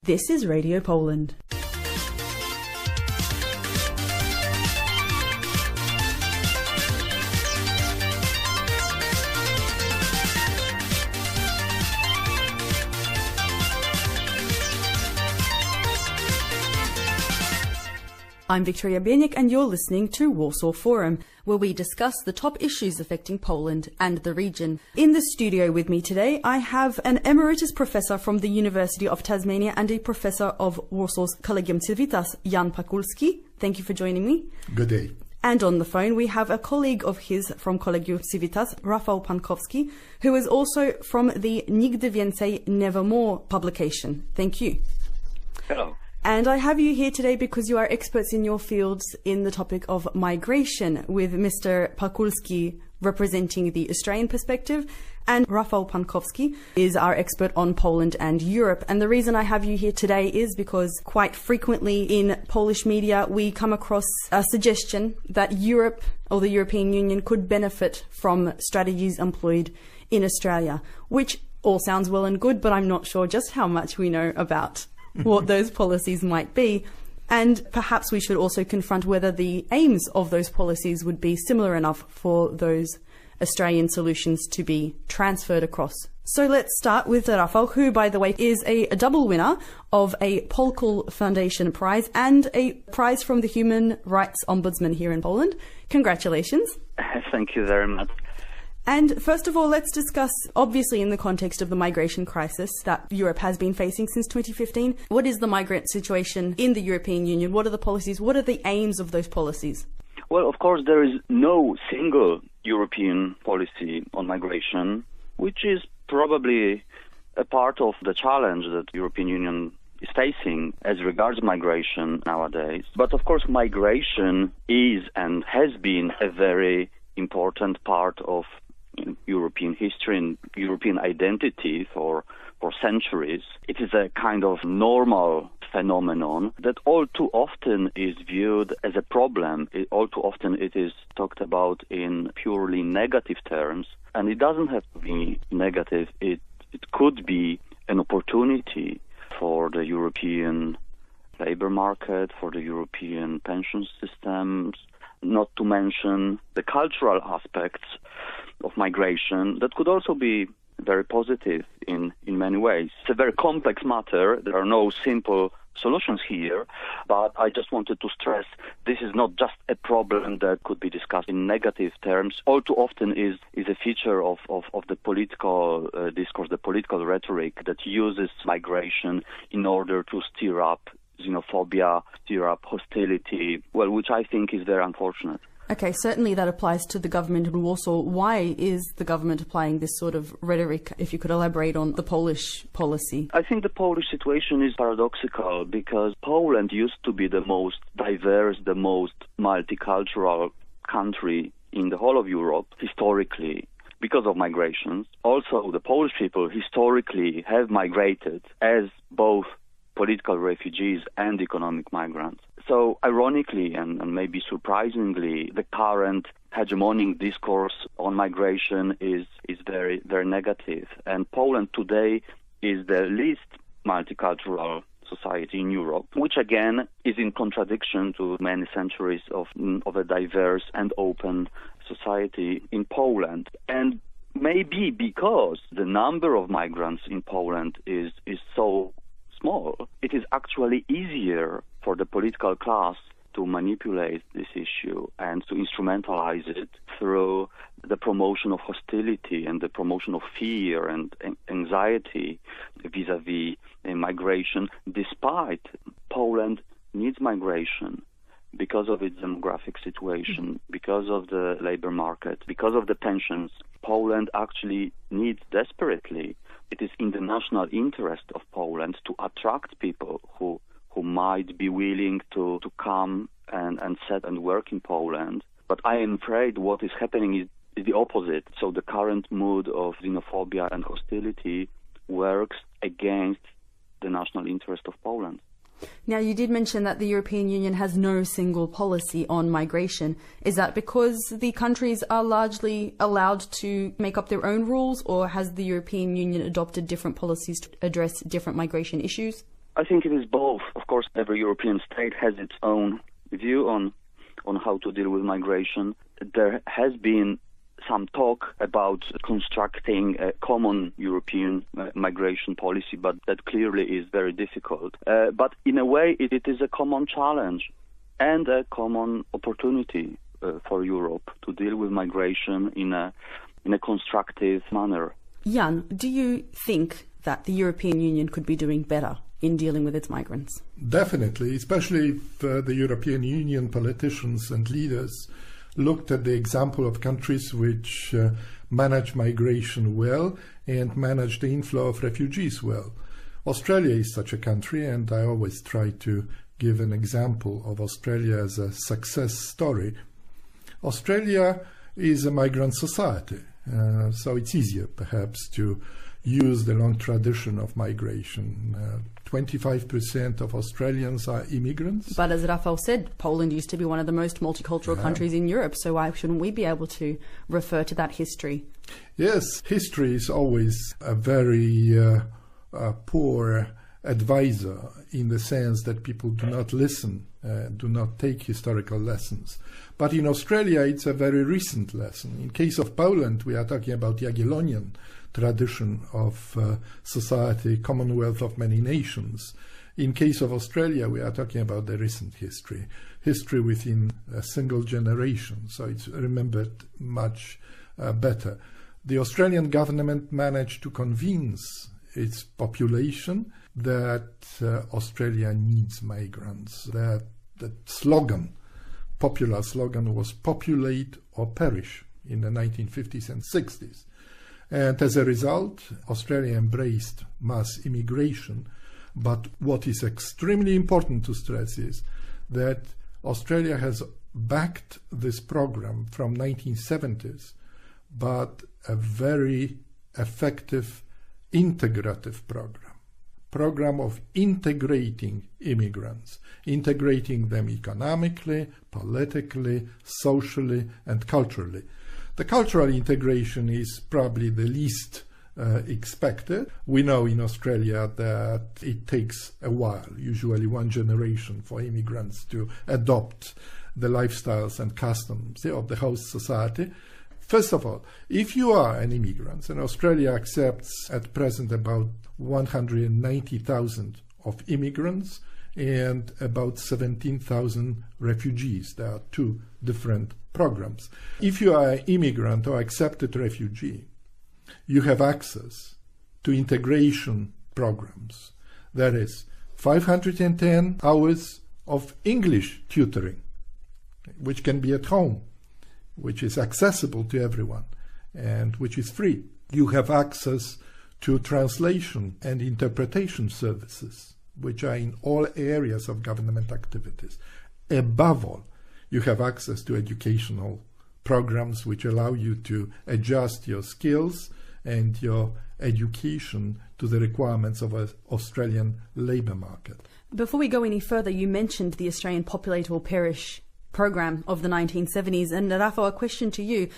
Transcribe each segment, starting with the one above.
This is Radio Poland. I'm Victoria Bieniek and you're listening to Warsaw Forum, where we discuss the top issues affecting Poland and the region. In the studio with me today, I have an emeritus professor from the University of Tasmania and a professor of Warsaw's Collegium Civitas, Jan Pakulski. Thank you for joining me. Good day. And on the phone, we have a colleague of his from Collegium Civitas, Rafał Pankowski, who is also from the Nigdy Więcej Nevermore publication. Thank you. Hello. And I have you here today because you are experts in your fields in the topic of migration, with Mr. Pakulski representing the Australian perspective, and Rafał Pankowski is our expert on Poland and Europe. And the reason I have you here today is because quite frequently in Polish media we come across a suggestion that Europe or the European Union could benefit from strategies employed in Australia, which all sounds well and good, but I'm not sure just how much we know about what those policies might be. And perhaps we should also confront whether the aims of those policies would be similar enough for those Australian solutions to be transferred across. So let's start with Rafał, who, by the way, is a double winner of a Polkul Foundation Prize and a prize from the Human Rights Ombudsman here in Poland. Congratulations. Thank you very much. And first of all, let's discuss, obviously in the context of the migration crisis that Europe has been facing since 2015, what is the migrant situation in the European Union? What are the policies? What are the aims of those policies? Well, of course, there is no single European policy on migration, which is probably a part of the challenge that the European Union is facing as regards migration nowadays. But of course, migration is and has been a very important part of European history and European identity for centuries. It is a kind of normal phenomenon that all too often is viewed as a problem. All too often it is talked about in purely negative terms, and it doesn't have to be negative. It could be an opportunity for the European labor market, for the European pension systems, not to mention the cultural aspects of migration that could also be very positive in many ways. It's a very complex matter. There are no simple solutions here, but I just wanted to stress this is not just a problem that could be discussed in negative terms. All too often is a feature of the political discourse, the political rhetoric that uses migration in order to stir up xenophobia, stir up hostility, well, which I think is very unfortunate. Okay, certainly that applies to the government in Warsaw. Why is the government applying this sort of rhetoric, if you could elaborate on the Polish policy? I think the Polish situation is paradoxical because Poland used to be the most diverse, the most multicultural country in the whole of Europe, historically, because of migrations. Also, the Polish people historically have migrated as both political refugees and economic migrants. So ironically and maybe surprisingly, the current hegemonic discourse on migration is very, very negative. And Poland today is the least multicultural society in Europe, which again is in contradiction to many centuries of a diverse and open society in Poland. And maybe because the number of migrants in Poland is so small, it is actually easier for the political class to manipulate this issue and to instrumentalize it through the promotion of hostility and the promotion of fear and anxiety vis-à-vis migration, despite Poland needs migration because of its demographic situation, because of the labor market, because of the pensions. Poland actually needs desperately. It is in the national interest of Poland to attract people who might be willing to come and set and work in Poland. But I am afraid what is happening is the opposite. So the current mood of xenophobia and hostility works against the national interest of Poland. Now, you did mention that the European Union has no single policy on migration. Is that because the countries are largely allowed to make up their own rules, or has the European Union adopted different policies to address different migration issues? I think it is both. Of course, every European state has its own view on how to deal with migration. There has been some talk about constructing a common European migration policy, but that clearly is very difficult. But in a way, it is a common challenge and a common opportunity for Europe to deal with migration in a constructive manner. Jan, do you think that the European Union could be doing better in dealing with its migrants? Definitely, especially if the European Union politicians and leaders looked at the example of countries which manage migration well and manage the inflow of refugees well. Australia is such a country, and I always try to give an example of Australia as a success story. Australia is a migrant society, so it's easier perhaps to use the long tradition of migration. 25% of Australians are immigrants. But as Rafał said, Poland used to be one of the most multicultural countries in Europe, so why shouldn't we be able to refer to that history? Yes, history is always a very poor advisor, in the sense that people do not listen, do not take historical lessons. But in Australia, it's a very recent lesson. In case of Poland, we are talking about the Jagiellonian tradition of society, Commonwealth of many nations. In case of Australia, we are talking about the recent history within a single generation, so it's remembered much better. The Australian government managed to convince its population that Australia needs migrants, that slogan, popular slogan, was populate or perish in the 1950s and 60s. And as a result, Australia embraced mass immigration. But what is extremely important to stress is that Australia has backed this program from 1970s, but a very effective integrative program of integrating immigrants, integrating them economically, politically, socially, and culturally. The cultural integration is probably the least expected. We know in Australia that it takes a while, usually one generation, for immigrants to adopt the lifestyles and customs of the host society. First of all, if you are an immigrant, and Australia accepts at present about 190,000 of immigrants and about 17,000 refugees. There are two different programs. If you are an immigrant or accepted refugee, you have access to integration programs. That is 510 hours of English tutoring, which can be at home, which is accessible to everyone, and which is free. You have access to translation and interpretation services, which are in all areas of government activities. Above all, you have access to educational programs which allow you to adjust your skills and your education to the requirements of an Australian labour market. Before we go any further, you mentioned the Australian Populate or Perish program of the 1970s. And Rafał, a question to you.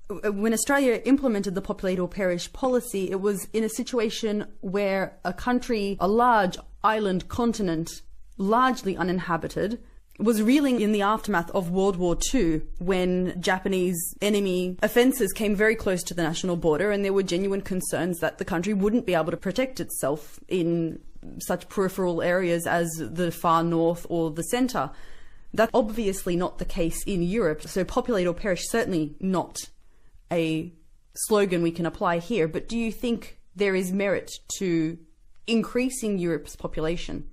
When Australia implemented the Populate or Perish policy, it was in a situation where a country, a large island continent, largely uninhabited, was reeling in the aftermath of World War II, when Japanese enemy offences came very close to the national border, and there were genuine concerns that the country wouldn't be able to protect itself in such peripheral areas as the far north or the centre. That's obviously not the case in Europe, so Populate or Perish certainly not a slogan we can apply here, but do you think there is merit to increasing Europe's population?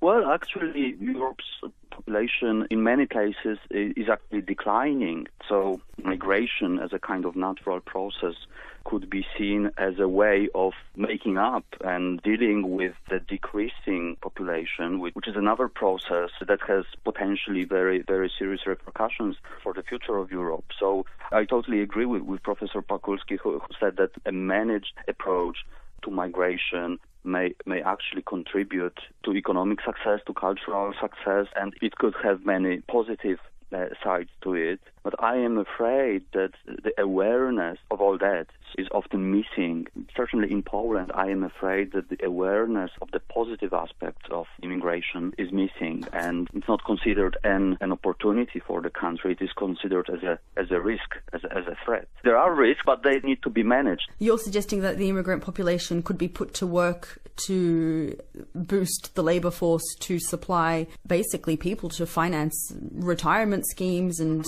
Well, actually, Europe's population in many places is actually declining. So migration as a kind of natural process could be seen as a way of making up and dealing with the decreasing population, which is another process that has potentially very, very serious repercussions for the future of Europe. So I totally agree with Professor Pakulski, who said that a managed approach to migration may actually contribute to economic success, to cultural success, and it could have many positive sides to it, but I am afraid that the awareness of all that is often missing. Certainly in Poland, I am afraid that the awareness of the positive aspects of immigration is missing, and it's not considered an opportunity for the country. It is considered as a risk, as a threat. There are risks, but they need to be managed. You're suggesting that the immigrant population could be put to work to boost the labour force, to supply basically people to finance retirement schemes and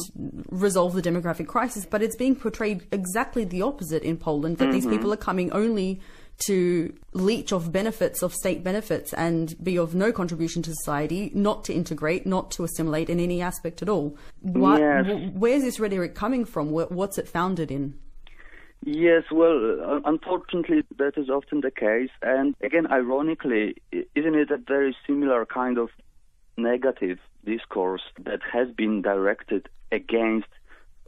resolve the demographic crisis, but it's being portrayed exactly the opposite in Poland, that these people are coming only to leech off benefits, of state benefits, and be of no contribution to society, not to integrate, not to assimilate in any aspect at all. Where's this rhetoric coming from? What's it founded in? Yes, well, unfortunately, that is often the case. And again, ironically, isn't it a very similar kind of negative discourse that has been directed against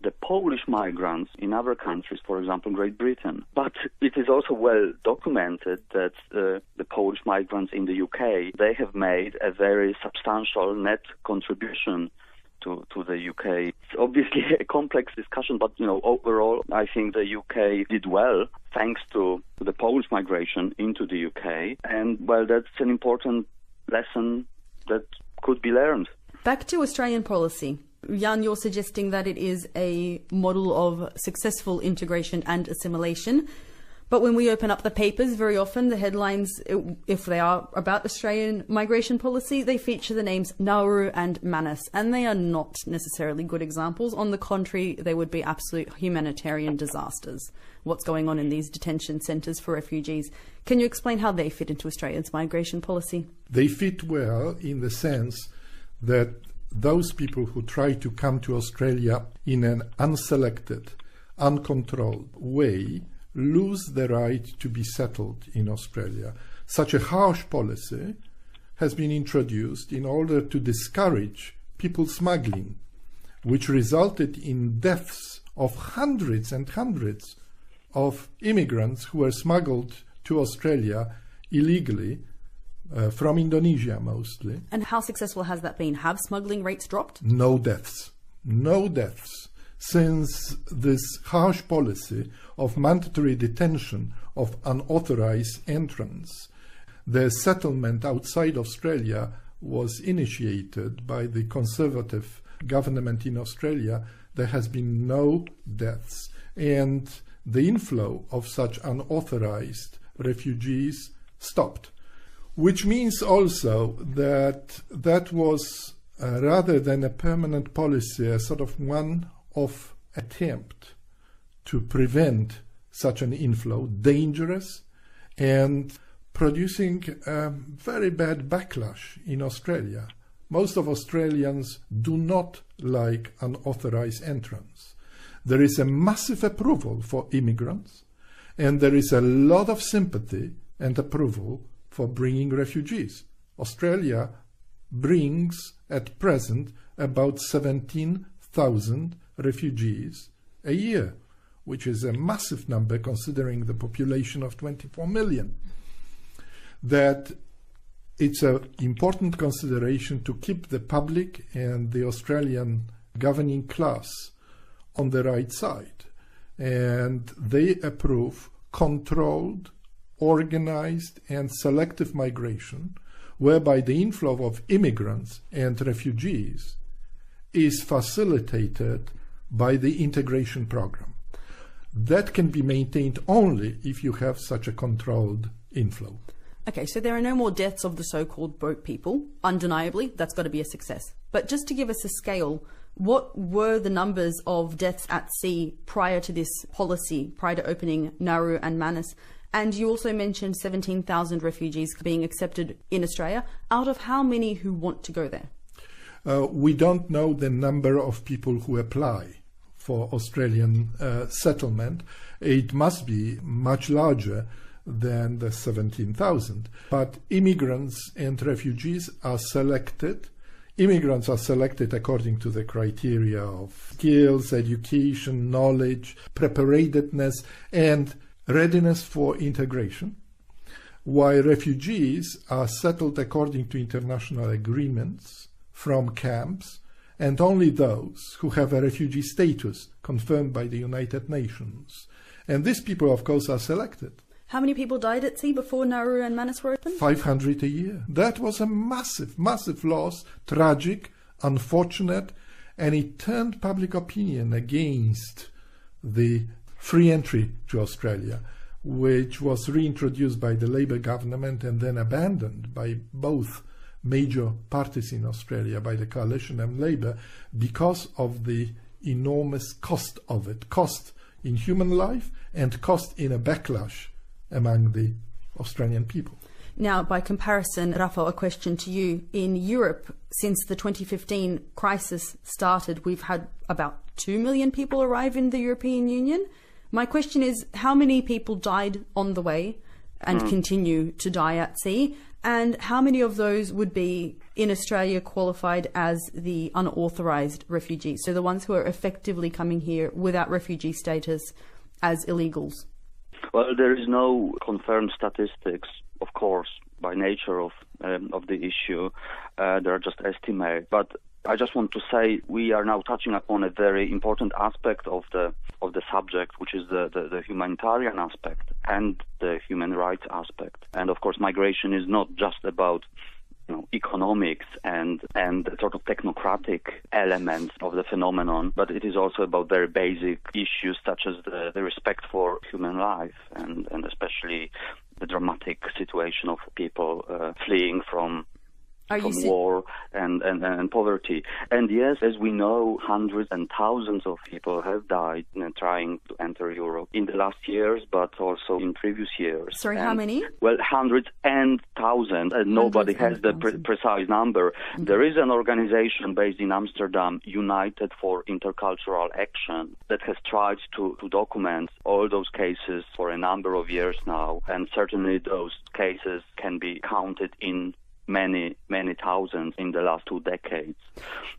the Polish migrants in other countries, for example, Great Britain? But it is also well documented that the Polish migrants in the UK, they have made a very substantial net contribution to the UK. It's obviously a complex discussion, but overall, I think the UK did well thanks to the Polish migration into the UK, and well, that's an important lesson that could be learned. Back to Australian policy. Jan, you're suggesting that it is a model of successful integration and assimilation. But when we open up the papers, very often the headlines, if they are about Australian migration policy, they feature the names Nauru and Manus, and they are not necessarily good examples. On the contrary, they would be absolute humanitarian disasters. What's going on in these detention centres for refugees? Can you explain how they fit into Australia's migration policy? They fit well in the sense that those people who try to come to Australia in an unselected, uncontrolled way lose the right to be settled in Australia. Such a harsh policy has been introduced in order to discourage people smuggling, which resulted in deaths of hundreds and hundreds of immigrants who were smuggled to Australia illegally, from Indonesia mostly. And how successful has that been? Have smuggling rates dropped? No deaths. No deaths. Since this harsh policy of mandatory detention of unauthorized entrants, the settlement outside Australia was initiated by the Conservative government in Australia. There has been no deaths, and the inflow of such unauthorized refugees stopped. Which means also that that was, rather than a permanent policy, a sort of one-off attempt to prevent such an inflow, dangerous, and producing a very bad backlash in Australia. Most of Australians do not like unauthorized entrance. There is a massive approval for immigrants, and there is a lot of sympathy and approval for bringing refugees. Australia brings at present about 17,000 refugees a year, which is a massive number considering the population of 24 million. That it's an important consideration to keep the public and the Australian governing class on the right side. And they approve controlled, organized and selective migration, whereby the inflow of immigrants and refugees is facilitated by the integration program. That can be maintained only if you have such a controlled inflow. Okay, so there are no more deaths of the so-called boat people. Undeniably, that's got to be a success. But just to give us a scale, what were the numbers of deaths at sea prior to this policy, prior to opening Nauru and Manus? And you also mentioned 17,000 refugees being accepted in Australia. Out of how many who want to go there? We don't know the number of people who apply for Australian settlement. It must be much larger than the 17,000. But immigrants and refugees are selected. Immigrants are selected according to the criteria of skills, education, knowledge, preparedness, and readiness for integration, while refugees are settled according to international agreements from camps and only those who have a refugee status confirmed by the United Nations. And these people, of course, are selected. How many people died at sea before Nauru and Manus were opened? 500 a year. That was a massive, massive loss, tragic, unfortunate, and it turned public opinion against the free entry to Australia, which was reintroduced by the Labour government and then abandoned by both major parties in Australia, by the Coalition and Labour, because of the enormous cost of it. Cost in human life and cost in a backlash among the Australian people. Now, by comparison, Rafał, a question to you. In Europe, since the 2015 crisis started, we've had about 2 million people arrive in the European Union. My question is, how many people died on the way and continue to die at sea? And how many of those would be in Australia qualified as the unauthorized refugees? So the ones who are effectively coming here without refugee status as illegals? Well, there is no confirmed statistics, of course, by nature of the issue. There are just estimates. But I just want to say we are now touching upon a very important aspect of the subject, which is the humanitarian aspect and the human rights aspect. And of course, migration is not just about economics and sort of technocratic elements of the phenomenon, but it is also about very basic issues such as the respect for human life and especially the dramatic situation of people fleeing from war and poverty. And yes, as we know, hundreds and thousands of people have died trying to enter Europe in the last years, but also in previous years. Sorry, how many? Well, hundreds and thousands, and nobody has the precise number. Mm-hmm. There is an organization based in Amsterdam, United for Intercultural Action, that has tried to document all those cases for a number of years now, and certainly those cases can be counted in many thousands in the last 2 decades.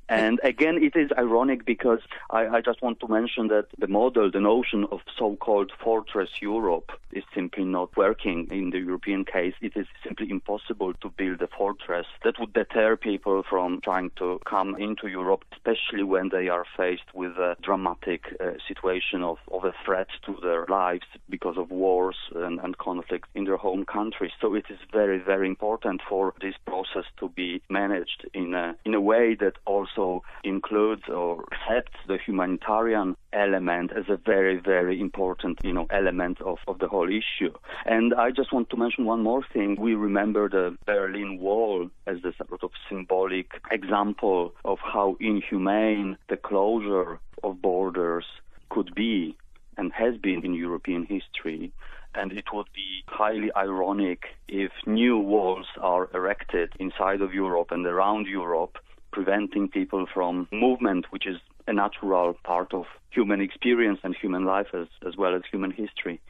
And again, it is ironic because I just want to mention that the model, the notion of so-called Fortress Europe is simply not working in the European case. It is simply impossible to build a fortress that would deter people from trying to come into Europe, especially when they are faced with a dramatic situation of a threat to their lives because of wars and conflict in their home countries. So it is very, very important for this process to be managed in a way that also includes or accepts the humanitarian element as a very, very important, element of the whole issue. And I just want to mention one more thing. We remember the Berlin Wall as the sort of symbolic example of how inhumane the closure of borders could be and has been in European history. And it would be highly ironic if new walls are erected inside of Europe and around Europe, preventing people from movement, which is a natural part of human experience and human life as well as human history.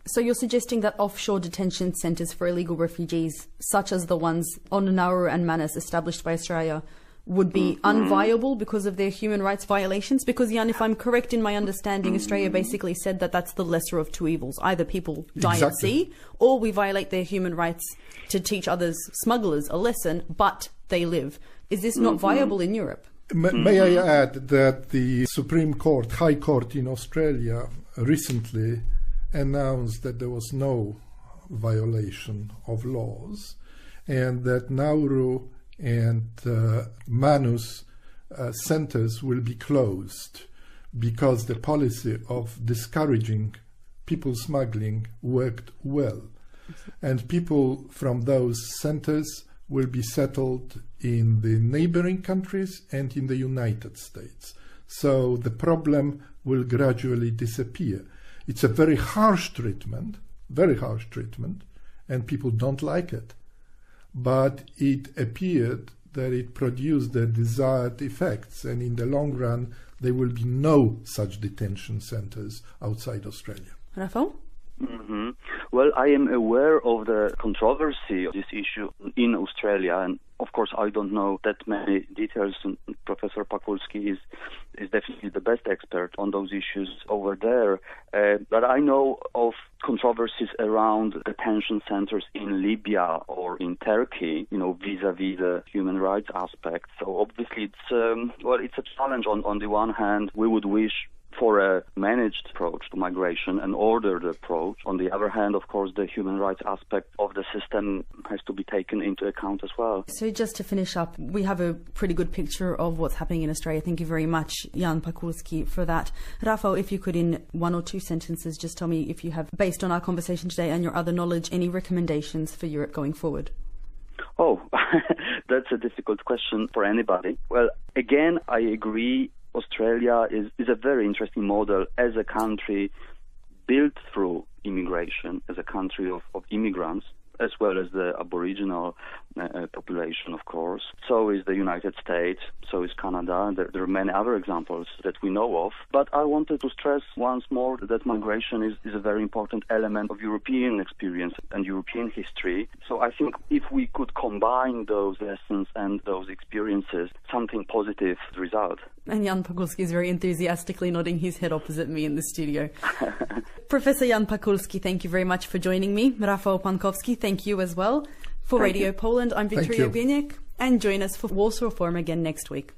So you're suggesting that offshore detention centres for illegal refugees, such as the ones on Nauru and Manus established by Australia, would be unviable because of their human rights violations? Because, Jan, if I'm correct in my understanding, Australia basically said that that's the lesser of two evils. Either people die at sea, or we violate their human rights to teach others, smugglers, a lesson, but they live. Is this not viable in Europe? May I add that the Supreme Court, High Court in Australia, recently announced that there was no violation of laws, and that Nauru and Manus centers will be closed because the policy of discouraging people smuggling worked well. And people from those centers will be settled in the neighboring countries and in the United States. So the problem will gradually disappear. It's a very harsh treatment, and people don't like it. But it appeared that it produced the desired effects, and in the long run, there will be no such detention centers outside Australia. Rafał? Well, I am aware of the controversy of this issue in Australia, and of course I don't know that many details. Professor Pakulski is definitely the best expert on those issues over there. But I know of controversies around detention centers in Libya or in Turkey, vis-a-vis the human rights aspect. So obviously it's a challenge. On the one hand, we would wish for a managed approach to migration, an ordered approach. On the other hand, of course, the human rights aspect of the system has to be taken into account as well. So just to finish up, we have a pretty good picture of what's happening in Australia. Thank you very much, Jan Pakulski, for that. Rafał, if you could, in 1 or 2 sentences, just tell me if you have, based on our conversation today and your other knowledge, any recommendations for Europe going forward. Oh, that's a difficult question for anybody. Well, again, I agree. Australia is a very interesting model as a country built through immigration, as a country of immigrants, as well as the Aboriginal population, of course. So is the United States, so is Canada. There are many other examples that we know of. But I wanted to stress once more that migration is a very important element of European experience and European history. So I think if we could combine those lessons and those experiences, something positive would result. And Jan Pakulski is very enthusiastically nodding his head opposite me in the studio. Professor Jan Pakulski, thank you very much for joining me. Rafał Pankowski, thank you as well. For Radio Poland, I'm Victoria Bieniek, and join us for Warsaw Forum again next week.